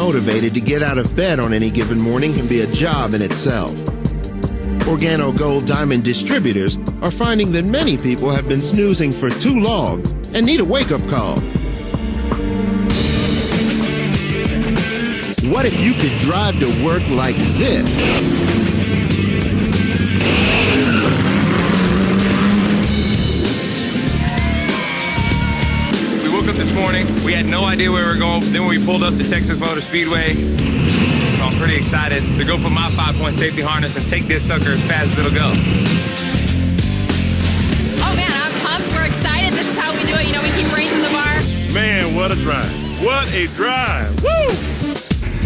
motivated to get out of bed on any given morning can be a job in itself. Organo Gold Diamond distributors are finding that many people have been snoozing for too long and need a wake-up call. What if you could drive to work like this? We woke up this morning, we had no idea where we were going. Then when we pulled up the Texas Motor Speedway, so I'm pretty excited to go put my 5-point safety harness and take this sucker as fast as it'll go. Oh man, I'm pumped, we're excited. This is how we do it, you know, we keep raising the bar. Man, what a drive. What a drive. Woo!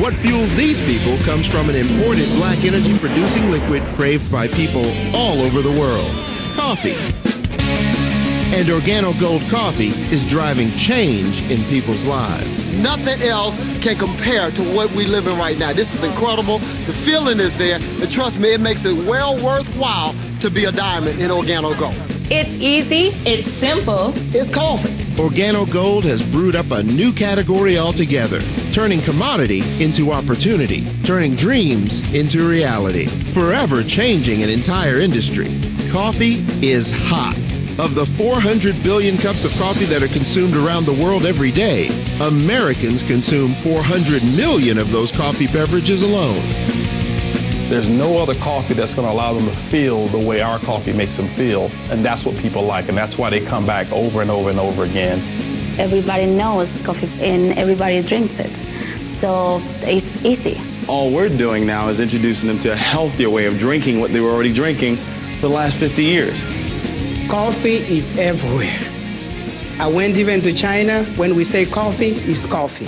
What fuels these people comes from an imported black energy producing liquid craved by people all over the world, coffee. And Organo Gold coffee is driving change in people's lives. Nothing else can compare to what we live in right now. This is incredible. The feeling is there, and trust me, it makes it well worthwhile to be a diamond in Organo Gold. It's easy, it's simple. It's coffee. Organo Gold has brewed up a new category altogether, turning commodity into opportunity, turning dreams into reality, forever changing an entire industry. Coffee is hot. Of the 400 billion cups of coffee that are consumed around the world every day, Americans consume 400 million of those coffee beverages alone. There's no other coffee that's going to allow them to feel the way our coffee makes them feel, and that's what people like, and that's why they come back over and over and over again. Everybody knows coffee and everybody drinks it, so it's easy. All we're doing now is introducing them to a healthier way of drinking what they were already drinking for the last 50 years. Coffee is everywhere. I went even to China. When we say coffee, it's coffee.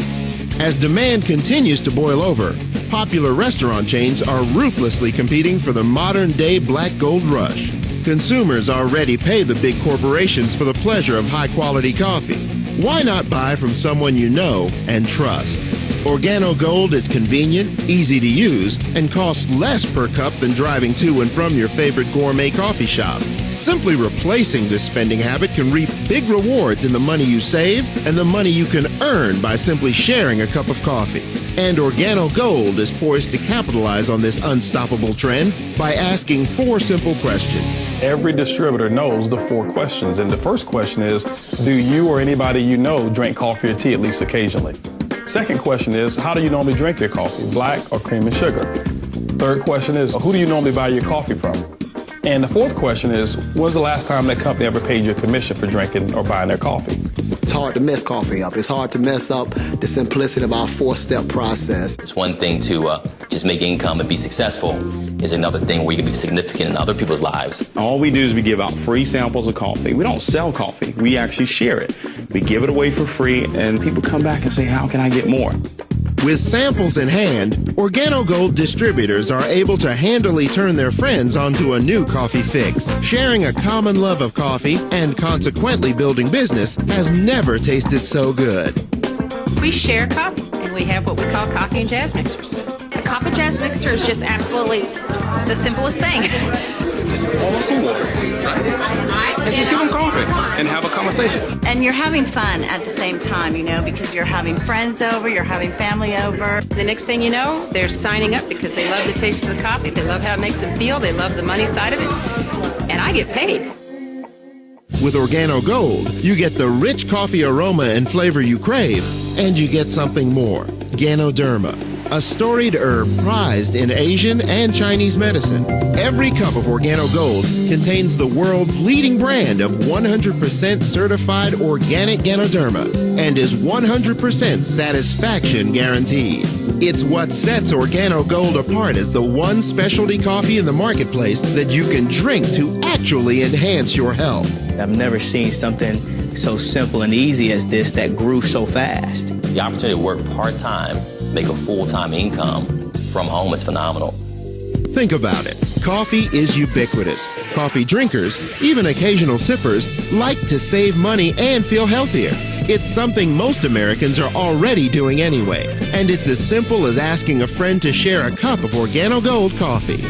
As demand continues to boil over, popular restaurant chains are ruthlessly competing for the modern-day black gold rush. Consumers already pay the big corporations for the pleasure of high-quality coffee. Why not buy from someone you know and trust? Organo Gold is convenient, easy to use, and costs less per cup than driving to and from your favorite gourmet coffee shop. Simply replacing this spending habit can reap big rewards in the money you save and the money you can earn by simply sharing a cup of coffee. And Organo Gold is poised to capitalize on this unstoppable trend by asking 4 simple questions. Every distributor knows the 4 questions, and the first question is, do you or anybody you know drink coffee or tea at least occasionally? Second question is, how do you normally drink your coffee, black or cream and sugar? Third question is, who do you normally buy your coffee from? And the fourth question is, when's the last time that company ever paid you a commission for drinking or buying their coffee? It's hard to mess coffee up. It's hard to mess up the simplicity of our 4-step process. It's one thing to just make income and be successful. It's another thing where you can be significant in other people's lives. All we do is we give out free samples of coffee. We don't sell coffee. We actually share it. We give it away for free, and people come back and say, how can I get more? With samples in hand, Organo Gold distributors are able to handily turn their friends onto a new coffee fix. Sharing a common love of coffee and consequently building business has never tasted so good. We share coffee, and we have what we call coffee and jazz mixers. A coffee jazz mixer is just absolutely the simplest thing. Just pour them some water, right? And just give them coffee and have a conversation. And you're having fun at the same time, you know, because you're having friends over, you're having family over. The next thing you know, they're signing up because they love the taste of the coffee, they love how it makes them feel, they love the money side of it, and I get paid. With Organo Gold, you get the rich coffee aroma and flavor you crave, and you get something more, Ganoderma, a storied herb prized in Asian and Chinese medicine. Every cup of Organo Gold contains the world's leading brand of 100% certified organic Ganoderma and is 100% satisfaction guaranteed. It's what sets Organo Gold apart as the one specialty coffee in the marketplace that you can drink to actually enhance your health. I've never seen something so simple and easy as this that grew so fast. The opportunity to work part-time, make a full-time income from home is phenomenal. Think about it. Coffee is ubiquitous. Coffee drinkers, even occasional sippers, like to save money and feel healthier. It's something most Americans are already doing anyway, and it's as simple as asking a friend to share a cup of Organo Gold coffee.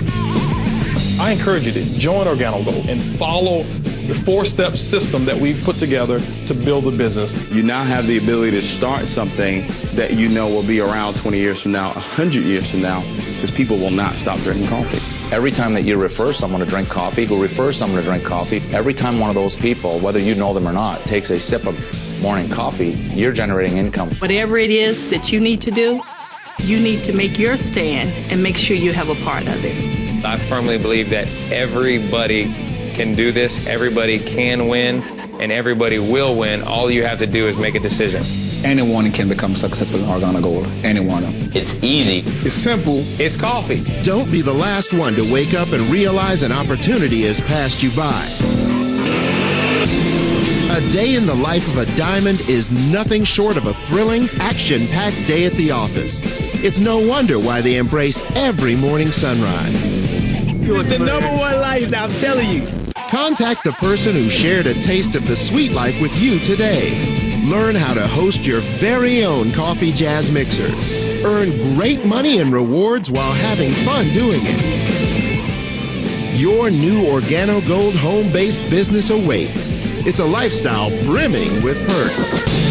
I encourage you to join Organo Gold and follow the 4-step system that we've put together to build a business. You now have the ability to start something that you know will be around 20 years from now, 100 years from now, because people will not stop drinking coffee. Every time that you refer someone to drink coffee, who refers someone to drink coffee, every time one of those people, whether you know them or not, takes a sip of morning coffee, you're generating income. Whatever it is that you need to do, you need to make your stand and make sure you have a part of it. I firmly believe that everybody can do this, everybody can win, and everybody will win. All you have to do is make a decision. Anyone can become successful in Organo Gold. Anyone. It's easy. It's simple. It's coffee. Don't be the last one to wake up and realize an opportunity has passed you by. A day in the life of a diamond is nothing short of a thrilling, action-packed day at the office. It's no wonder why they embrace every morning sunrise. You're the number one life, I'm telling you. Contact the person who shared a taste of the sweet life with you today. Learn how to host your very own coffee jazz mixers. Earn great money and rewards while having fun doing it. Your new Organo Gold home-based business awaits. It's a lifestyle brimming with perks.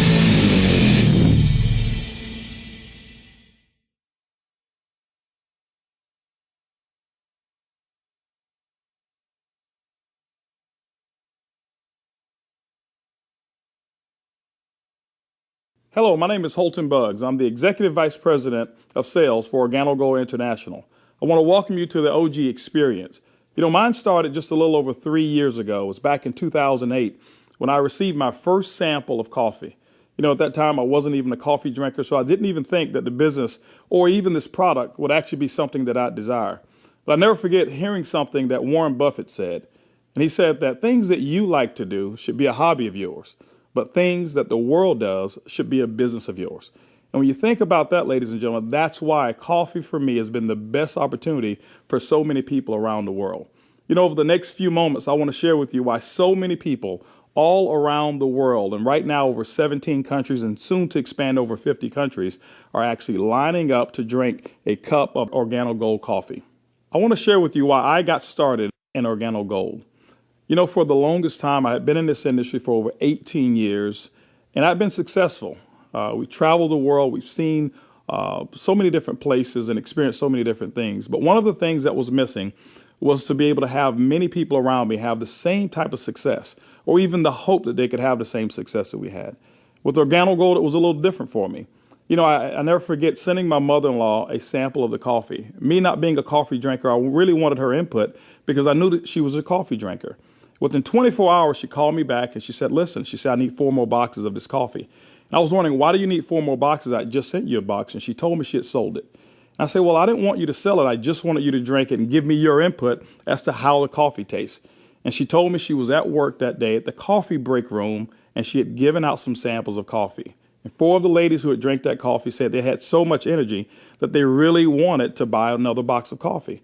Hello, my name is Holton Buggs. I'm the Executive Vice President of Sales for Organo Gold International. I want to welcome you to the OG experience. You know, mine started just a little over 3 years ago. It was back in 2008 when I received my first sample of coffee. You know, at that time, I wasn't even a coffee drinker, so I didn't even think that the business or even this product would actually be something that I'd desire. But I'll never forget hearing something that Warren Buffett said. And he said that things that you like to do should be a hobby of yours, but things that the world does should be a business of yours. And when you think about that, ladies and gentlemen, that's why coffee for me has been the best opportunity for so many people around the world. You know, over the next few moments, I want to share with you why so many people all around the world, and right now over 17 countries and soon to expand over 50 countries, are actually lining up to drink a cup of Organo Gold coffee. I want to share with you why I got started in Organo Gold. You know, for the longest time, I had been in this industry for over 18 years, and I've been successful. We traveled the world. We've seen so many different places and experienced so many different things. But one of the things that was missing was to be able to have many people around me have the same type of success, or even the hope that they could have the same success that we had. With Organo Gold, it was a little different for me. You know, I never forget sending my mother-in-law a sample of the coffee. Me not being a coffee drinker, I really wanted her input because I knew that she was a coffee drinker. Within 24 hours, she called me back and she said, listen, she said, I need 4 more boxes of this coffee. And I was wondering, why do you need 4 more boxes? I just sent you a box. And she told me she had sold it. And I said, well, I didn't want you to sell it. I just wanted you to drink it and give me your input as to how the coffee tastes. And she told me she was at work that day at the coffee break room and she had given out some samples of coffee. And 4 of the ladies who had drank that coffee said they had so much energy that they really wanted to buy another box of coffee.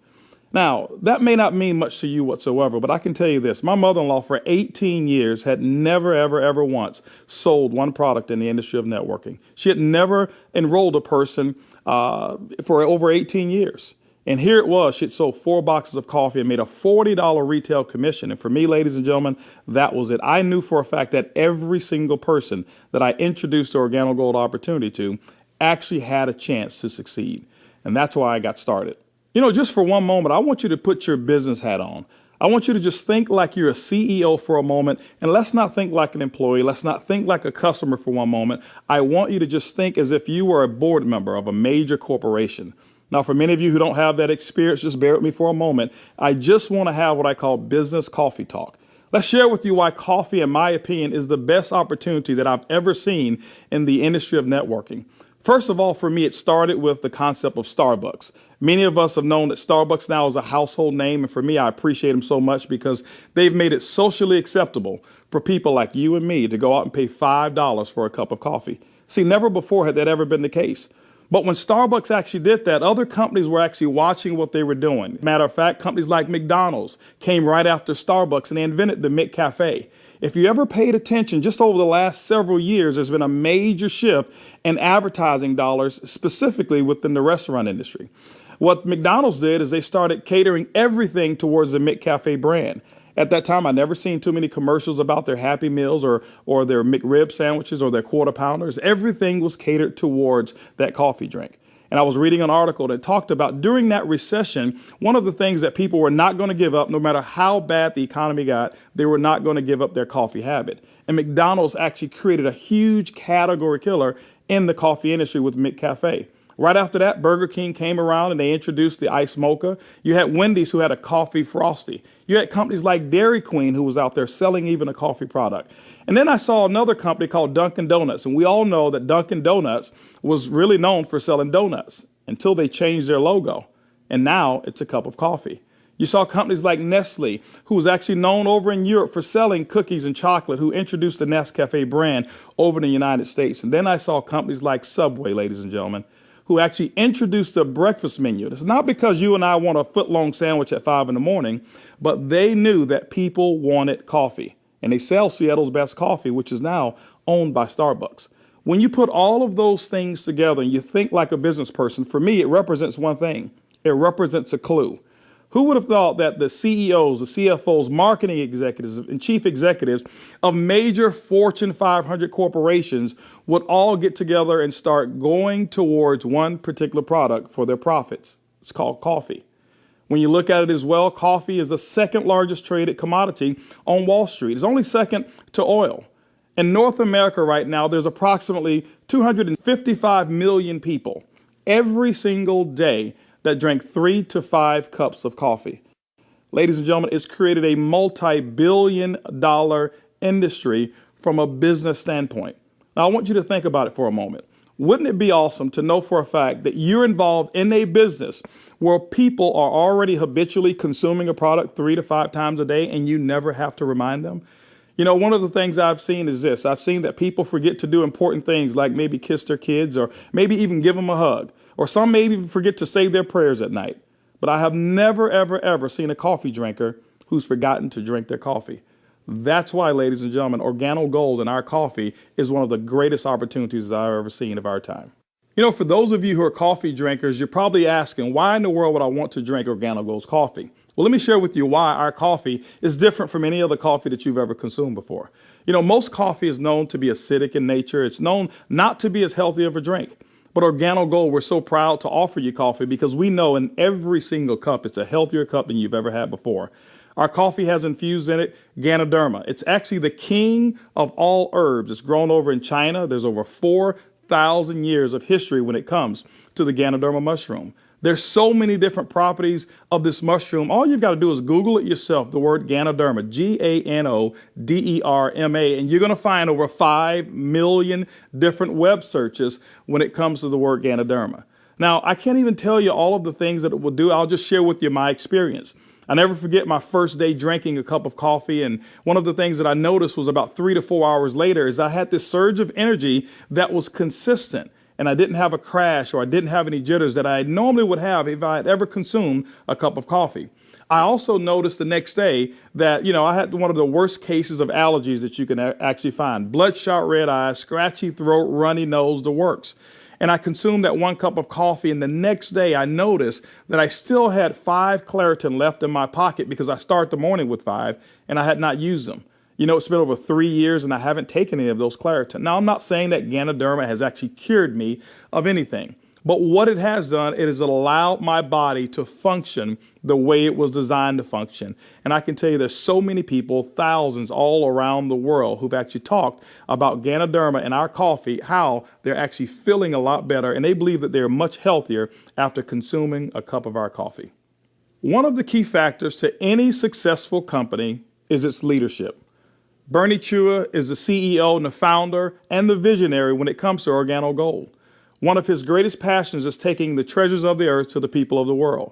Now, that may not mean much to you whatsoever, but I can tell you this. My mother-in-law for 18 years had never, ever once sold one product in the industry of networking. She had never enrolled a person for over 18 years. And here it was. She had sold 4 boxes of coffee and made a $40 retail commission. And for me, ladies and gentlemen, that was it. I knew for a fact that every single person that I introduced the Organo Gold opportunity to actually had a chance to succeed. And that's why I got started. You know, just for one moment, I want you to put your business hat on. I want you to just think like you're a CEO for a moment, and let's not think like an employee. Let's not think like a customer for one moment. I want you to just think as if you were a board member of a major corporation. Now, for many of you who don't have that experience, just bear with me for a moment. I just want to have what I call business coffee talk. Let's share with you why coffee, in my opinion, is the best opportunity that I've ever seen in the industry of networking. First of all, for me, it started with the concept of Starbucks. Many of us have known that Starbucks now is a household name. And for me, I appreciate them so much because they've made it socially acceptable for people like you and me to go out and pay $5 for a cup of coffee. See, never before had that ever been the case. But when Starbucks actually did that, other companies were actually watching what they were doing. Matter of fact, companies like McDonald's came right after Starbucks and they invented the McCafe. If you ever paid attention, just over the last several years, there's been a major shift in advertising dollars, specifically within the restaurant industry. What McDonald's did is they started catering everything towards the McCafe brand. At that time, I never seen too many commercials about their Happy Meals or their McRib sandwiches or their Quarter Pounders. Everything was catered towards that coffee drink. And I was reading an article that talked about during that recession, one of the things that people were not going to give up, no matter how bad the economy got, they were not going to give up their coffee habit. And McDonald's actually created a huge category killer in the coffee industry with McCafe. Right after that, Burger King came around and they introduced the Ice Mocha. You had Wendy's who had a coffee frosty. You had companies like Dairy Queen who was out there selling even a coffee product. And then I saw another company called Dunkin' Donuts. And we all know that Dunkin' Donuts was really known for selling donuts until they changed their logo. And now it's a cup of coffee. You saw companies like Nestle, who was actually known over in Europe for selling cookies and chocolate, who introduced the Nescafe brand over in the United States. And then I saw companies like Subway, ladies and gentlemen, who actually introduced a breakfast menu. It's not because you and I want a foot-long sandwich at 5 in the morning, but they knew that people wanted coffee. And they sell Seattle's best coffee, which is now owned by Starbucks. When you put all of those things together and you think like a business person, for me, it represents one thing. It represents a clue. Who would have thought that the CEOs, the CFOs, marketing executives, and chief executives of major Fortune 500 corporations would all get together and start going towards one particular product for their profits? It's called coffee. When you look at it as well, coffee is the second largest traded commodity on Wall Street. It's only second to oil. In North America right now, there's approximately 255 million people every single day that drank 3 to 5 cups of coffee. Ladies and gentlemen, it's created a multi-billion-dollar industry from a business standpoint. Now, I want you to think about it for a moment. Wouldn't it be awesome to know for a fact that you're involved in a business where people are already habitually consuming a product 3 to 5 times a day and you never have to remind them? You know, one of the things I've seen is this. I've seen that people forget to do important things like maybe kiss their kids or maybe even give them a hug. Or some may even forget to say their prayers at night. But I have never, ever, ever seen a coffee drinker who's forgotten to drink their coffee. That's why, ladies and gentlemen, Organo Gold in our coffee is one of the greatest opportunities I've ever seen of our time. You know, for those of you who are coffee drinkers, you're probably asking, why in the world would I want to drink Organo Gold's coffee? Well, let me share with you why our coffee is different from any other coffee that you've ever consumed before. You know, most coffee is known to be acidic in nature. It's known not to be as healthy of a drink. But Organo Gold, we're so proud to offer you coffee because we know in every single cup, it's a healthier cup than you've ever had before. Our coffee has infused in it Ganoderma. It's actually the king of all herbs. It's grown over in China. There's over 4,000 years of history when it comes to the Ganoderma mushroom. There's so many different properties of this mushroom. All you've got to do is Google it yourself, the word Ganoderma, Ganoderma, and you're going to find over 5 million different web searches when it comes to the word Ganoderma. Now, I can't even tell you all of the things that it will do. I'll just share with you my experience. I never forget my first day drinking a cup of coffee. And one of the things that I noticed was about 3 to 4 hours later is I had this surge of energy that was consistent. And I didn't have a crash or I didn't have any jitters that I normally would have if I had ever consumed a cup of coffee. I also noticed the next day that, you know, I had one of the worst cases of allergies that you can actually find. Bloodshot red eyes, scratchy throat, runny nose, the works. And I consumed that 1 cup of coffee. And the next day I noticed that I still had 5 Claritin left in my pocket because I start the morning with 5 and I had not used them. You know, it's been over 3 years and I haven't taken any of those Claritin. Now, I'm not saying that Ganoderma has actually cured me of anything, but what it has done, it has allowed my body to function the way it was designed to function. And I can tell you there's so many people, thousands all around the world who've actually talked about Ganoderma and our coffee, how they're actually feeling a lot better and they believe that they're much healthier after consuming a cup of our coffee. One of the key factors to any successful company is its leadership. Bernie Chua is the CEO and the founder and the visionary when it comes to Organo Gold. One of his greatest passions is taking the treasures of the earth to the people of the world.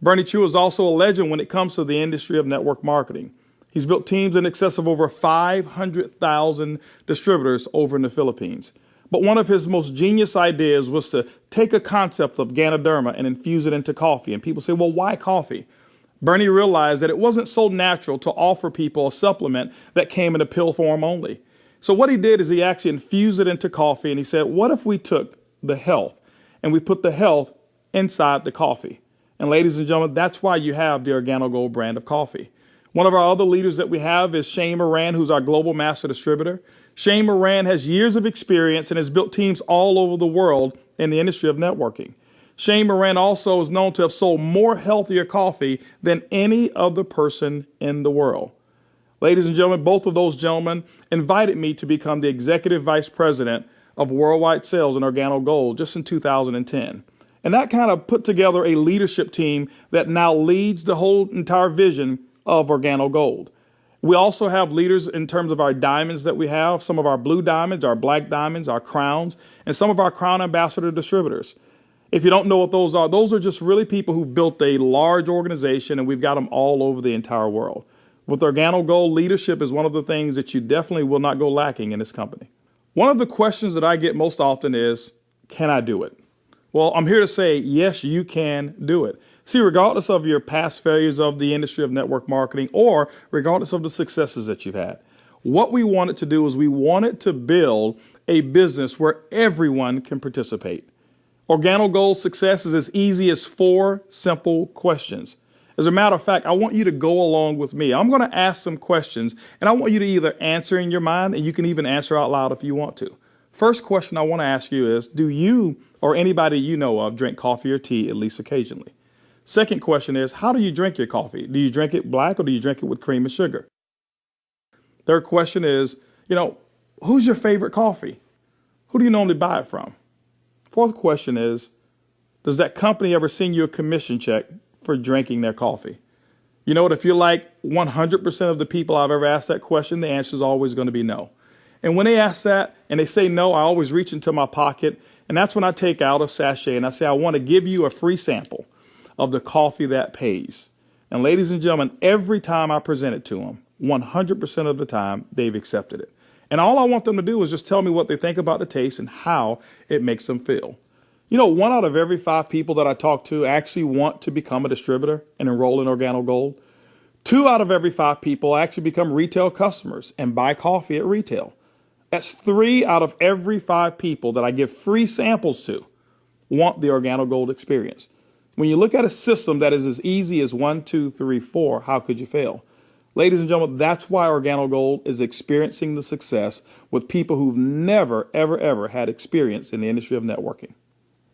Bernie Chua is also a legend when it comes to the industry of network marketing. He's built teams in excess of over 500,000 distributors over in the Philippines. But one of his most genius ideas was to take a concept of Ganoderma and infuse it into coffee. And people say, well, why coffee? Bernie realized that it wasn't so natural to offer people a supplement that came in a pill form only. So what he did is he actually infused it into coffee and he said, what if we took the health and we put the health inside the coffee? And ladies and gentlemen, that's why you have the Organo Gold brand of coffee. One of our other leaders that we have is Shane Moran, who's our global master distributor. Shane Moran has years of experience and has built teams all over the world in the industry of networking. Shane Moran also is known to have sold more healthier coffee than any other person in the world. Ladies and gentlemen, both of those gentlemen invited me to become the executive vice president of worldwide sales in Organo Gold just in 2010. And that kind of put together a leadership team that now leads the whole entire vision of Organo Gold. We also have leaders in terms of our diamonds that we have, some of our blue diamonds, our black diamonds, our crowns, and some of our crown ambassador distributors. If you don't know what those are just really people who've built a large organization, and we've got them all over the entire world. With Organo Gold, leadership is one of the things that you definitely will not go lacking in this company. One of the questions that I get most often is, can I do it? Well, I'm here to say, yes, you can do it. See, regardless of your past failures of the industry of network marketing or regardless of the successes that you've had, what we wanted to do is we wanted to build a business where everyone can participate. Organo Gold's success is as easy as 4 simple questions. As a matter of fact, I want you to go along with me. I'm going to ask some questions, and I want you to either answer in your mind, and you can even answer out loud if you want to. First question I want to ask you is, do you or anybody you know of drink coffee or tea at least occasionally? Second question is, how do you drink your coffee? Do you drink it black or do you drink it with cream and sugar? Third question is, who's your favorite coffee? Who do you normally buy it from? Fourth question is, does that company ever send you a commission check for drinking their coffee? You know what? If you're like 100% of the people I've ever asked that question, the answer is always going to be no. And when they ask that and they say no, I always reach into my pocket, and that's when I take out a sachet and I say, I want to give you a free sample of the coffee that pays. And ladies and gentlemen, every time I present it to them, 100% of the time, they've accepted it. And all I want them to do is just tell me what they think about the taste and how it makes them feel. 1 out of every 5 people that I talk to actually want to become a distributor and enroll in Organo Gold. 2 out of every 5 people actually become retail customers and buy coffee at retail. That's 3 out of every 5 people that I give free samples to want the Organo Gold experience. When you look at a system that is as easy as 1, 2, 3, 4, how could you fail? Ladies and gentlemen, that's why Organo Gold is experiencing the success with people who've never, ever, ever had experience in the industry of networking.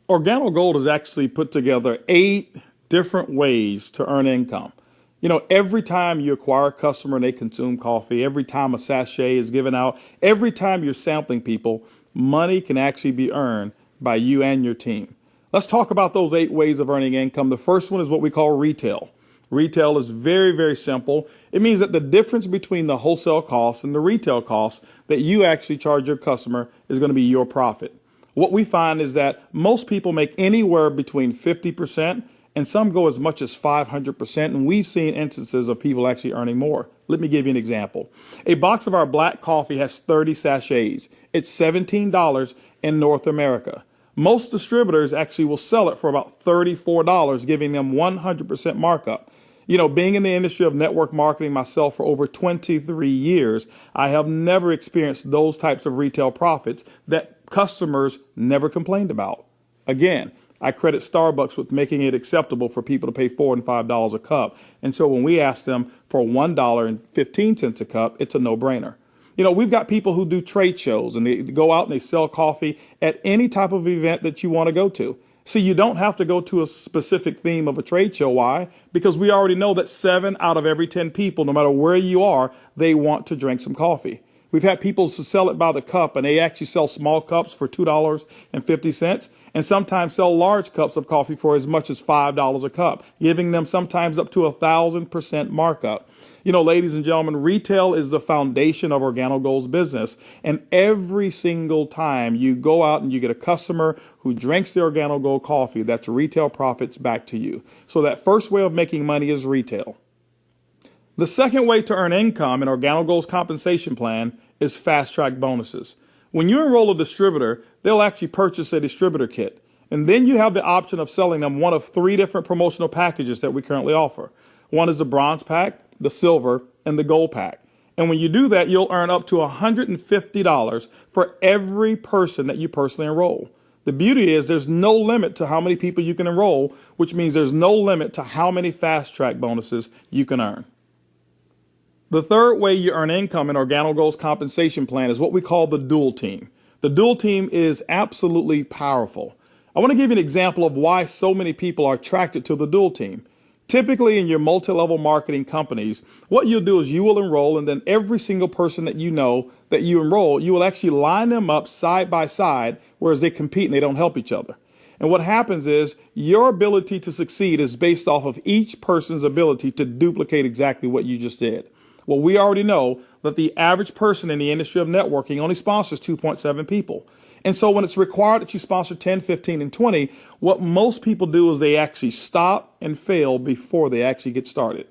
Organo Gold has actually put together 8 different ways to earn income. Every time you acquire a customer and they consume coffee, every time a sachet is given out, every time you're sampling people, money can actually be earned by you and your team. Let's talk about those 8 ways of earning income. The first one is what we call retail. Retail is very, very simple. It means that the difference between the wholesale cost and the retail cost that you actually charge your customer is going to be your profit. What we find is that most people make anywhere between 50% and some go as much as 500%. And we've seen instances of people actually earning more. Let me give you an example. A box of our black coffee has 30 sachets. It's $17 in North America. Most distributors actually will sell it for about $34, giving them 100% markup. Being in the industry of network marketing myself for over 23 years, I have never experienced those types of retail profits that customers never complained about. Again, I credit Starbucks with making it acceptable for people to pay $4 and $5 a cup. And so when we ask them for $1.15 a cup, it's a no-brainer. We've got people who do trade shows and they go out and they sell coffee at any type of event that you want to go to. See, you don't have to go to a specific theme of a trade show. Why? Because we already know that 7 out of every 10 people, no matter where you are, they want to drink some coffee. We've had people to sell it by the cup, and they actually sell small cups for $2.50 and sometimes sell large cups of coffee for as much as $5 a cup, giving them sometimes up to 1,000% markup. Ladies and gentlemen, retail is the foundation of Organo Gold's business. And every single time you go out and you get a customer who drinks the Organo Gold coffee, that's retail profits back to you. So that first way of making money is retail. The second way to earn income in Organo Gold's compensation plan is fast track bonuses. When you enroll a distributor, they'll actually purchase a distributor kit. And then you have the option of selling them one of 3 different promotional packages that we currently offer. One is the bronze pack, the silver, and the gold pack. And when you do that, you'll earn up to $150 for every person that you personally enroll. The beauty is there's no limit to how many people you can enroll, which means there's no limit to how many fast track bonuses you can earn. The third way you earn income in Organo Gold's compensation plan is what we call the dual team. The dual team is absolutely powerful. I want to give you an example of why so many people are attracted to the dual team. Typically in your multi-level marketing companies, what you'll do is you will enroll, and then every single person that you know that you enroll, you will actually line them up side by side, whereas they compete and they don't help each other. And what happens is your ability to succeed is based off of each person's ability to duplicate exactly what you just did. Well, we already know that the average person in the industry of networking only sponsors 2.7 people. And so when it's required that you sponsor 10, 15, and 20, what most people do is they actually stop and fail before they actually get started.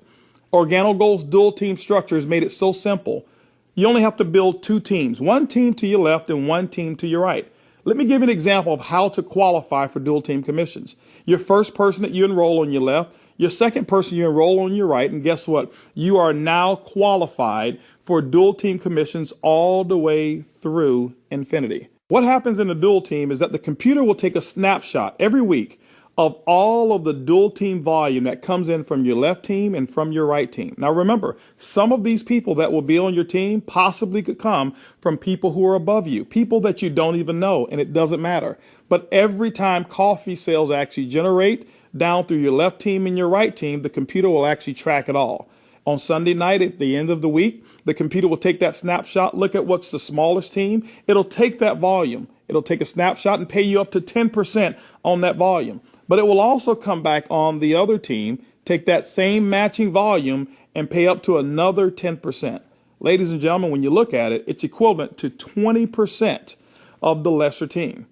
Organo Gold's dual team structure has made it so simple. You only have to build two teams, one team to your left and one team to your right. Let me give you an example of how to qualify for dual team commissions. Your first person that you enroll on your left, your second person you enroll on your right, and guess what? You are now qualified for dual team commissions all the way through infinity. What happens in the dual team is that the computer will take a snapshot every week of all of the dual team volume that comes in from your left team and from your right team. Now remember, some of these people that will be on your team possibly could come from people who are above you, people that you don't even know, and it doesn't matter. But every time coffee sales actually generate down through your left team and your right team, the computer will actually track it all. On Sunday night at the end of the week, the computer will take that snapshot, look at what's the smallest team. It'll take that volume. It'll take a snapshot and pay you up to 10% on that volume. But it will also come back on the other team, take that same matching volume and pay up to another 10%. Ladies and gentlemen, when you look at it, it's equivalent to 20% of the lesser team.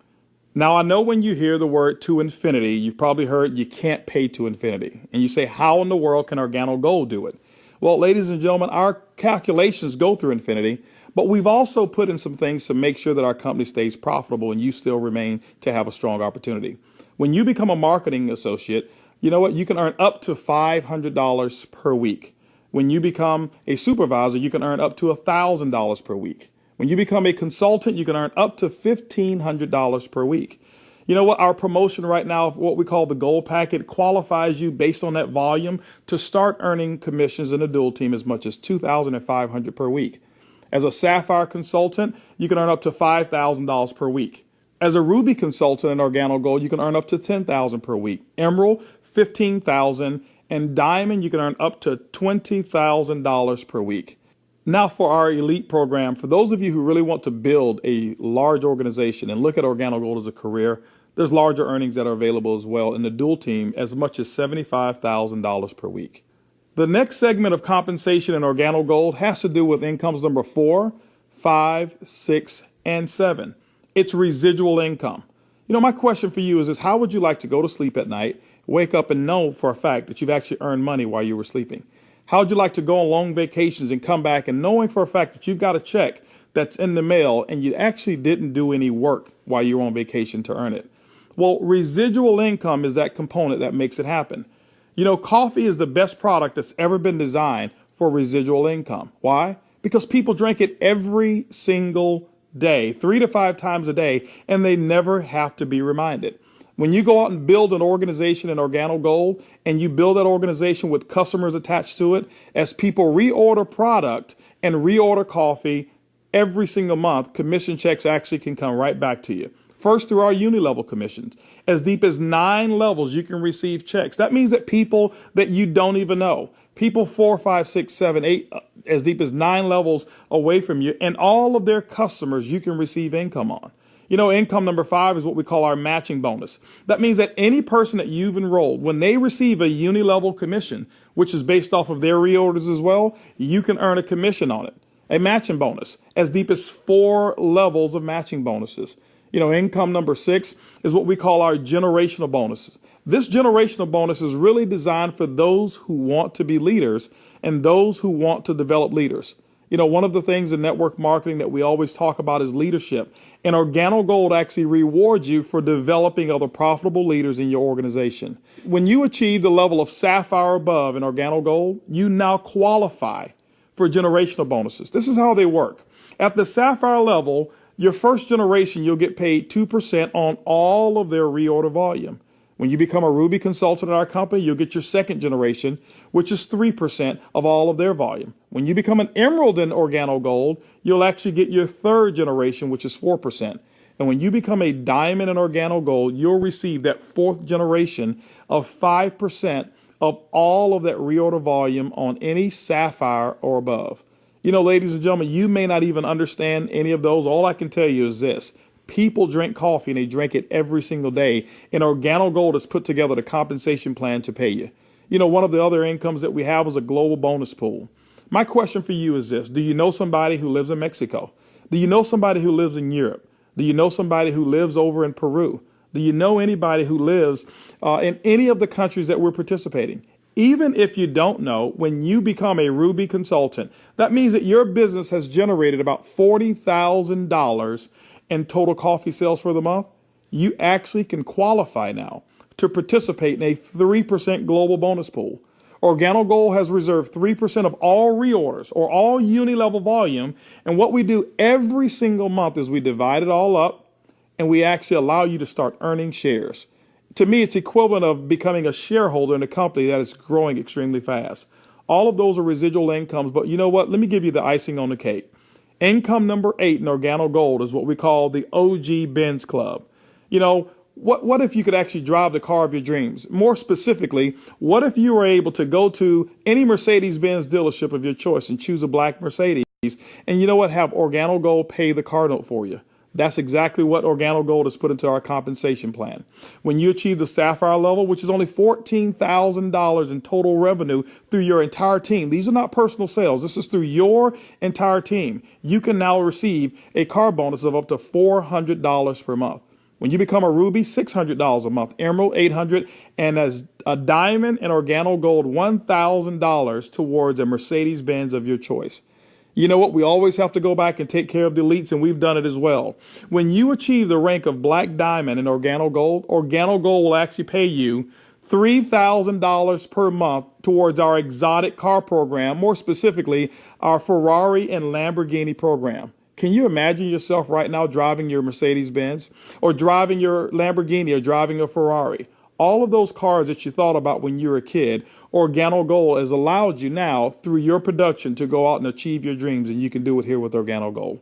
Now, I know when you hear the word to infinity, you've probably heard you can't pay to infinity. And you say, how in the world can Organo Gold do it? Well, ladies and gentlemen, our calculations go through infinity, but we've also put in some things to make sure that our company stays profitable and you still remain to have a strong opportunity. When you become a marketing associate, you know what? You can earn up to $500 per week. When you become a supervisor, you can earn up to $1,000 per week. When you become a consultant, you can earn up to $1,500 per week. You know what? Our promotion right now, what we call the gold packet, qualifies you based on that volume to start earning commissions in the dual team as much as $2,500 per week. As a sapphire consultant, you can earn up to $5,000 per week. As a ruby consultant in Organo Gold, you can earn up to $10,000 per week. Emerald, $15,000, and diamond, you can earn up to $20,000 per week. Now for our elite program, for those of you who really want to build a large organization and look at Organo Gold as a career, there's larger earnings that are available as well in the dual team, as much as $75,000 per week. The next segment of compensation in Organo Gold has to do with incomes number 4, 5, 6, and 7. It's residual income. You know, my question for you is how would you like to go to sleep at night, wake up and know for a fact that you've actually earned money while you were sleeping? How would you like to go on long vacations and come back and knowing for a fact that you've got a check that's in the mail and you actually didn't do any work while you were on vacation to earn it? Well, residual income is that component that makes it happen. You know, coffee is the best product that's ever been designed for residual income. Why? Because people drink it every single day, 3 to 5 times a day, and they never have to be reminded. When you go out and build an organization in Organo Gold and you build that organization with customers attached to it, as people reorder product and reorder coffee every single month, commission checks actually can come right back to you. First, through our uni-level commissions. As deep as 9 levels, you can receive checks. That means that people that you don't even know, people 4, 5, 6, 7, 8, as deep as 9 levels away from you, and all of their customers you can receive income on. You know, income number 5 is what we call our matching bonus. That means that any person that you've enrolled, when they receive a uni-level commission, which is based off of their reorders as well, you can earn a commission on it. A matching bonus, as deep as 4 levels of matching bonuses. You know, income number 6 is what we call our generational bonuses. This generational bonus is really designed for those who want to be leaders and those who want to develop leaders. You know, one of the things in network marketing that we always talk about is leadership. And Organo Gold actually rewards you for developing other profitable leaders in your organization. When you achieve the level of sapphire above in Organo Gold, you now qualify for generational bonuses. This is how they work. At the sapphire level, your first generation, you'll get paid 2% on all of their reorder volume. When you become a Ruby consultant in our company, you'll get your second generation, which is 3% of all of their volume. When you become an Emerald in Organo Gold, you'll actually get your third generation, which is 4%. And when you become a Diamond in Organo Gold, you'll receive that fourth generation of 5% of all of that reorder volume on any Sapphire or above. You know, ladies and gentlemen, you may not even understand any of those. All I can tell you is this. People drink coffee and they drink it every single day. And Organo Gold has put together the compensation plan to pay you. You know, one of the other incomes that we have is a global bonus pool. My question for you is this. Do you know somebody who lives in Mexico? Do you know somebody who lives in Europe? Do you know somebody who lives over in Peru? Do you know anybody who lives in any of the countries that we're participating? Even if you don't know, when you become a Ruby consultant, that means that your business has generated about $40,000 in total coffee sales for the month. You actually can qualify now to participate in a 3% global bonus pool. Organo Gold has reserved 3% of all reorders or all uni-level volume. And what we do every single month is we divide it all up and we actually allow you to start earning shares. To me, it's equivalent of becoming a shareholder in a company that is growing extremely fast. All of those are residual incomes, but you know what? Let me give you the icing on the cake. Income number 8 in Organo Gold is what we call the OG Benz Club. You know, what if you could actually drive the car of your dreams? More specifically, what if you were able to go to any Mercedes-Benz dealership of your choice and choose a black Mercedes, and you know what? Have Organo Gold pay the car note for you. That's exactly what Organo Gold has put into our compensation plan. When you achieve the Sapphire level, which is only $14,000 in total revenue through your entire team, these are not personal sales. This is through your entire team. You can now receive a car bonus of up to $400 per month. When you become a Ruby, $600 a month, Emerald, $800, and as a Diamond and Organo Gold, $1,000 towards a Mercedes-Benz of your choice. You know what? We always have to go back and take care of the elites, and we've done it as well. When you achieve the rank of Black Diamond in Organo Gold will actually pay you $3,000 per month towards our exotic car program, more specifically, our Ferrari and Lamborghini program. Can you imagine yourself right now driving your Mercedes-Benz or driving your Lamborghini or driving a Ferrari? All of those cars that you thought about when you were a kid, Organo Gold has allowed you now through your production to go out and achieve your dreams, and you can do it here with Organo Gold.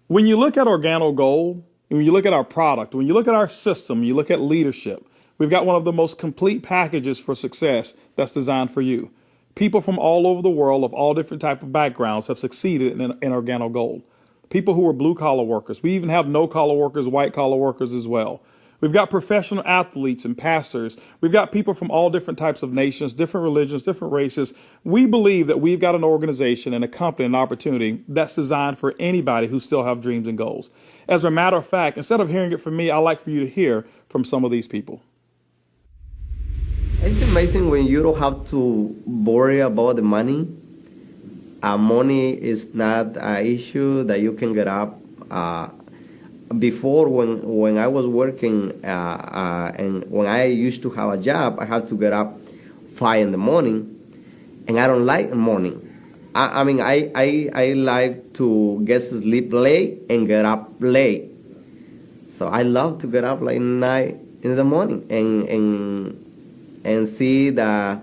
When you look at Organo Gold, and when you look at our product, when you look at our system, you look at leadership, we've got one of the most complete packages for success that's designed for you. People from all over the world of all different types of backgrounds have succeeded in Organo Gold. People who are blue-collar workers. We even have no-collar workers, white-collar workers as well. We've got professional athletes and pastors. We've got people from all different types of nations, different religions, different races. We believe that we've got an organization and a company, an opportunity that's designed for anybody who still have dreams and goals. As a matter of fact, instead of hearing it from me, I'd like for you to hear from some of these people. It's amazing when you don't have to worry about the money. Money is not an issue that you can get up. Before, when I was working and when I used to have a job, I had to get up 5 in the morning, and I don't like the morning. I mean, I like to get to sleep late and get up late. So I love to get up like 9 in the morning and see that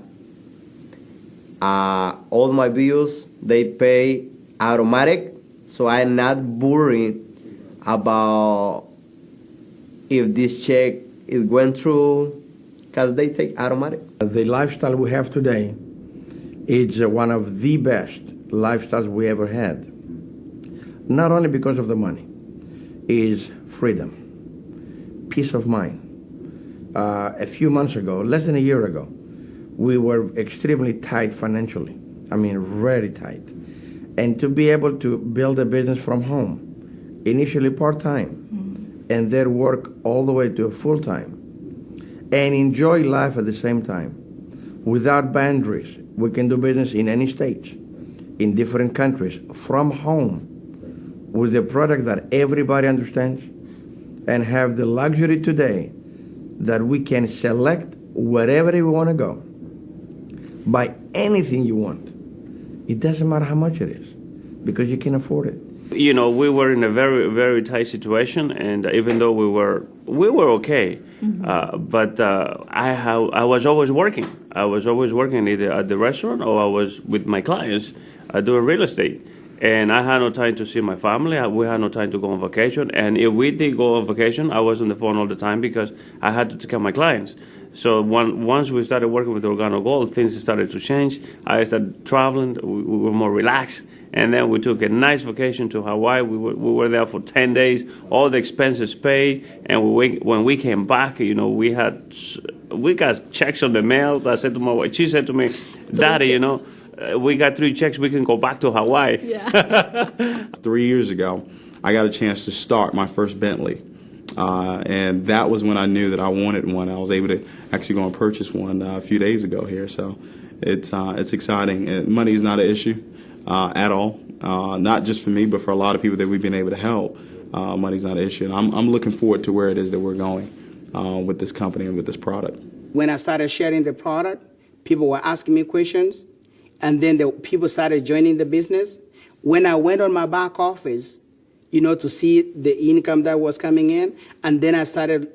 all my bills, they pay automatic, so I'm not worried about if this check is going through, because they take automatic. The lifestyle we have today is one of the best lifestyles we ever had. Not only because of the money, is freedom, peace of mind. A few months ago, less than a year ago, we were extremely tight financially. I mean, very tight. And to be able to build a business from home, initially part-time, and then work all the way to full-time, and enjoy life at the same time, without boundaries. We can do business in any state, in different countries, from home, with a product that everybody understands, and have the luxury today that we can select wherever we want to go, buy anything you want. It doesn't matter how much it is, because you can afford it. You know, we were in a very, very tight situation, and even though we were okay, but I was always working. I was always working either at the restaurant or I was with my clients doing real estate. And I had no time to see my family. We had no time to go on vacation. And if we did go on vacation, I was on the phone all the time because I had to take care of my clients. So once we started working with Organo Gold, things started to change. I started traveling. We were more relaxed. And then we took a nice vacation to Hawaii. We were there for 10 days, all the expenses paid. And when we came back, you know, we got checks on the mail. I said to my wife, she said to me, Daddy, you know, we got 3 checks. We can go back to Hawaii. Yeah. 3 years ago, I got a chance to start my first Bentley. And that was when I knew that I wanted one. I was able to actually go and purchase one a few days ago here. So it's exciting. And money is not an issue at all. Not just for me, but for a lot of people that we've been able to help. Money's not an issue. And I'm looking forward to where it is that we're going with this company and with this product. When I started sharing the product, people were asking me questions. And then the people started joining the business. When I went on my back office, you know, to see the income that was coming in, and then I started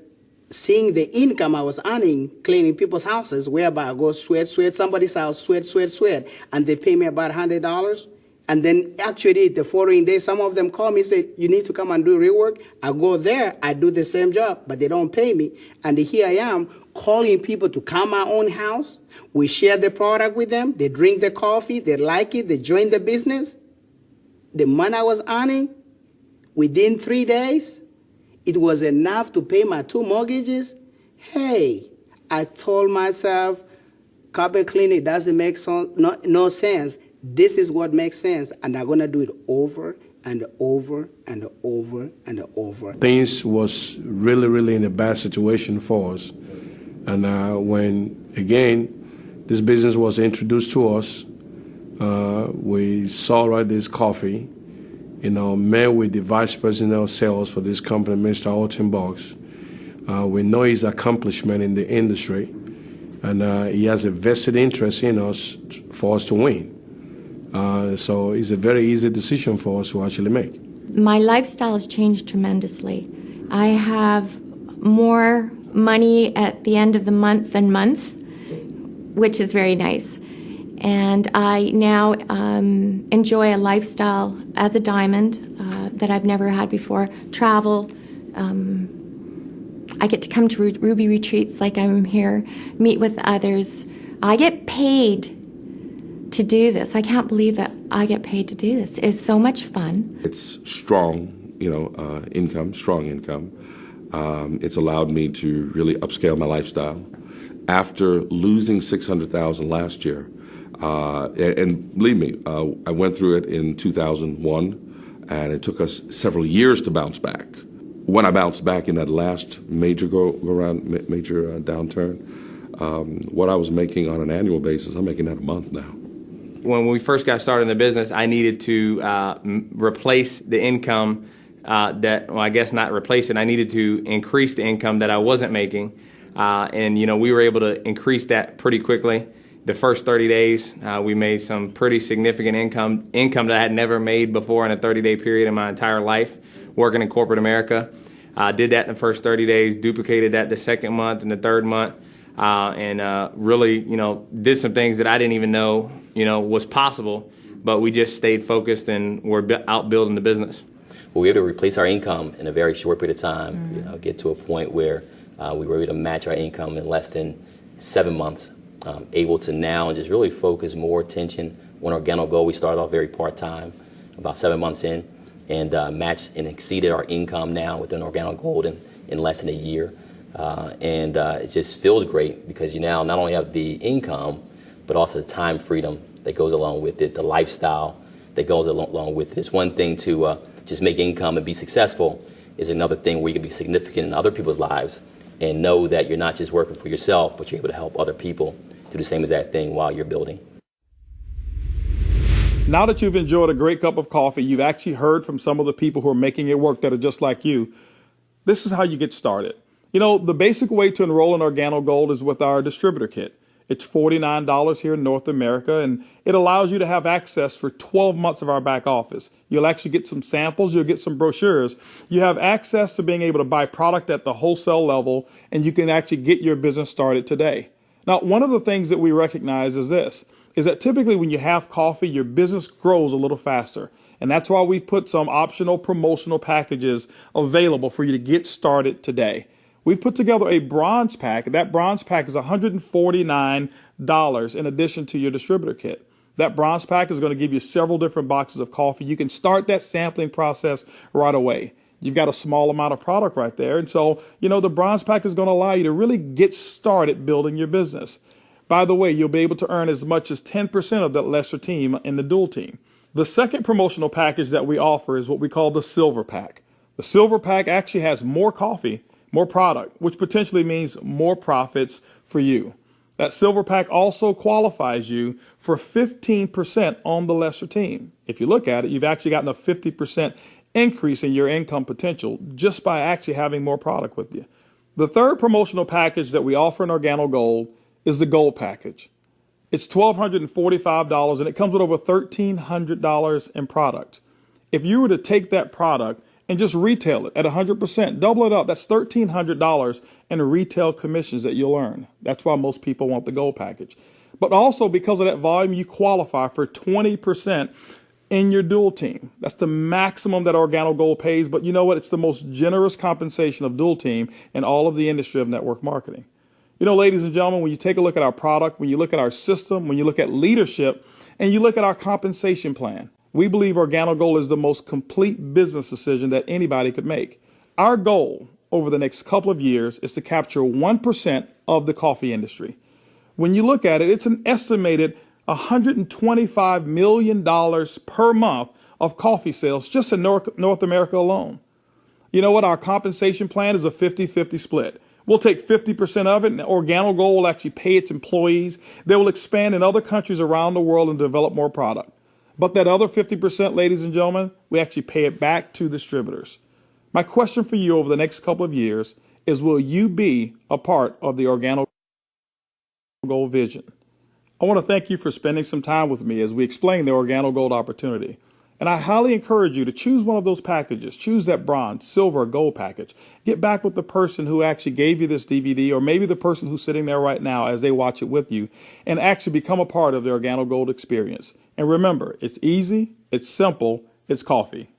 seeing the income I was earning cleaning people's houses, whereby I go sweat somebody's house, sweat, and they pay me about $100. And then actually the following day, some of them call me and say, you need to come and do rework. I go there, I do the same job, but they don't pay me. And here I am calling people to come my own house. We share the product with them. They drink the coffee. They like it. They join the business. The money I was earning, within 3 days, it was enough to pay my 2 mortgages. Hey, I told myself, carpet cleaning doesn't make no sense. This is what makes sense, and I'm going to do it over and over and over and over. Things was really, really in a bad situation for us. And when, again, this business was introduced to us, we saw this coffee, you know, met with the vice president of sales for this company, Mr. Holton Buggs. We know his accomplishment in the industry, and he has a vested interest in us for us to win. So it's a very easy decision for us to actually make. My lifestyle has changed tremendously. I have more money at the end of the month, which is very nice. And I now enjoy a lifestyle as a diamond that I've never had before. Travel. I get to come to Ruby retreats like I'm here, meet with others. I get paid to do this. I can't believe that I get paid to do this. It's so much fun. It's strong, strong income. It's allowed me to really upscale my lifestyle. After losing $600,000 last year, and believe me, I went through it in 2001, and it took us several years to bounce back. When I bounced back in that last major downturn, what I was making on an annual basis, I'm making that a month now. When we first got started in the business, I needed to replace the income I guess not replace it. I needed to increase the income that I wasn't making. And, we were able to increase that pretty quickly. The first 30 days, we made some pretty significant income that I had never made before in a 30-day period in my entire life working in corporate America. Did that in the first 30 days, duplicated that the second month and the third month, and really, did some things that I didn't even know, was possible, but we just stayed focused and we're out building the business. Well, we were able to replace our income in a very short period of time, get to a point where we were able to match our income in less than 7 months, able to now just really focus more attention on Organo Gold. We started off very part-time, about 7 months in, and matched and exceeded our income now within Organo Gold in less than a year. And it just feels great because you now not only have the income, but also the time freedom that goes along with it, the lifestyle that goes along with it. It's one thing to just make income and be successful, is another thing where you can be significant in other people's lives and know that you're not just working for yourself, but you're able to help other people do the same exact thing while you're building. Now that you've enjoyed a great cup of coffee, you've actually heard from some of the people who are making it work that are just like you. This is how you get started. The basic way to enroll in Organo Gold is with our distributor kit. It's $49 here in North America, and it allows you to have access for 12 months of our back office. You'll actually get some samples, you'll get some brochures. You have access to being able to buy product at the wholesale level, and you can actually get your business started today. Now, one of the things that we recognize is this, is that typically when you have coffee, your business grows a little faster. And that's why we've put some optional promotional packages available for you to get started today. We've put together a bronze pack. That bronze pack is $149 in addition to your distributor kit. That bronze pack is going to give you several different boxes of coffee. You can start that sampling process right away. You've got a small amount of product right there. And so, the bronze pack is going to allow you to really get started building your business. By the way, you'll be able to earn as much as 10% of that lesser team in the dual team. The second promotional package that we offer is what we call the silver pack. The silver pack actually has more coffee, more product, which potentially means more profits for you. That silver pack also qualifies you for 15% on the lesser team. If you look at it, you've actually gotten a 50% increase in your income potential just by actually having more product with you. The third promotional package that we offer in Organo Gold is the Gold package. It's $1,245 and it comes with over $1,300 in product. If you were to take that product and just retail it at 100%, double it up, that's $1,300 in retail commissions that you'll earn. That's why most people want the Gold package. But also because of that volume, you qualify for 20% in your dual team. That's the maximum that Organo Gold pays, but you know what? It's the most generous compensation of dual team in all of the industry of network marketing. Ladies and gentlemen, when you take a look at our product, when you look at our system, when you look at leadership, and you look at our compensation plan, we believe Organo Gold is the most complete business decision that anybody could make. Our goal over the next couple of years is to capture 1% of the coffee industry. When you look at it, it's an estimated $125 million per month of coffee sales just in North America alone. You know what? Our compensation plan is a 50-50 split. We'll take 50% of it, and Organo Gold will actually pay its employees. They will expand in other countries around the world and develop more product. But that other 50%, ladies and gentlemen, we actually pay it back to distributors. My question for you over the next couple of years is, will you be a part of the Organo Gold vision? I want to thank you for spending some time with me as we explain the Organo Gold opportunity. And I highly encourage you to choose one of those packages. Choose that bronze, silver, or gold package. Get back with the person who actually gave you this DVD, or maybe the person who's sitting there right now as they watch it with you, and actually become a part of the Organo Gold experience. And remember, it's easy, it's simple, it's coffee.